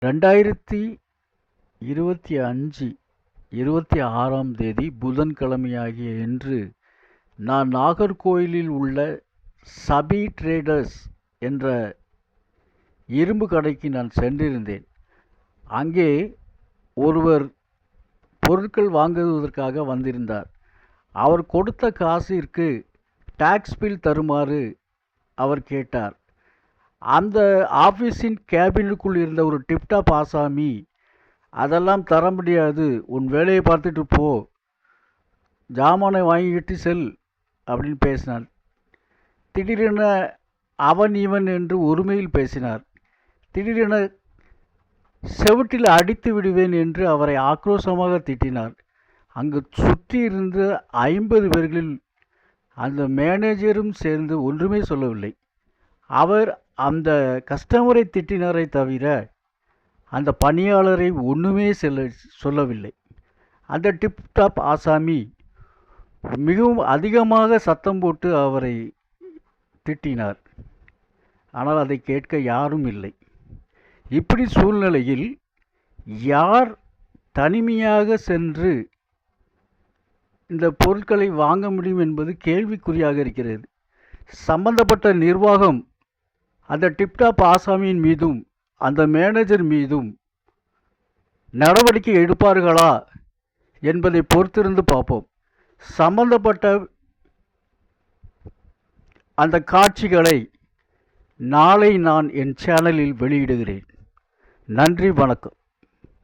2025 26ஆம் தேதி புதன்கிழமையாகிய இன்று நான் நாகர்கோயிலில் உள்ள சபி ட்ரேடர்ஸ் என்ற இரும்பு கடைக்கு நான் சென்றிருந்தேன். அங்கே ஒருவர் பொருட்கள் வாங்குவதற்காக வந்திருந்தார். அவர் கொடுத்த காசிற்கு டாக்ஸ் பில் தருமாறு அவர் கேட்டார். அந்த ஆஃபீஸின் கேபினுக்குள் இருந்த ஒரு டிப்டாப் ஆசாமி, அதெல்லாம் தர முடியாது, உன் வேலையை பார்த்துட்டு போ, ஜாமானை வாங்கிக்கிட்டு செல் அப்படின்னு பேசினார். திடீரென அவன் இவன் என்று ஒருமையில் பேசினார். திடீரென செவுட்டில் அடித்து விடுவேன் என்று அவரை ஆக்ரோஷமாக திட்டினார். அங்கு சுற்றி இருந்த 50 பேர்களில் அந்த மேனேஜரும் சேர்ந்து ஒன்றுமே சொல்லவில்லை. அவர் அந்த கஸ்டமரை திட்டினாரை தவிர அந்த பணியாளரை ஒன்றுமே சொல்லவில்லை. அந்த டிப்டாப் ஆசாமி மிகவும் அதிகமாக சத்தம் போட்டு அவரை திட்டினார். ஆனால் அதை கேட்க யாரும் இல்லை. இப்படி சூழ்நிலையில் யார் தனிமையாக சென்று இந்த பொருட்களை வாங்க முடியும் என்பது கேள்விக்குறியாக இருக்கிறது. சம்பந்தப்பட்ட நிர்வாகம் அந்த டிப்டாப் ஆசாமியின் மீதும் அந்த மேனேஜர் மீதும் நடவடிக்கை எடுப்பார்களா என்பதை பொறுத்திருந்து பார்ப்போம். சம்பந்தப்பட்ட அந்த காட்சிகளை நாளை நான் என் சேனலில் வெளியிடுகிறேன். நன்றி, வணக்கம்.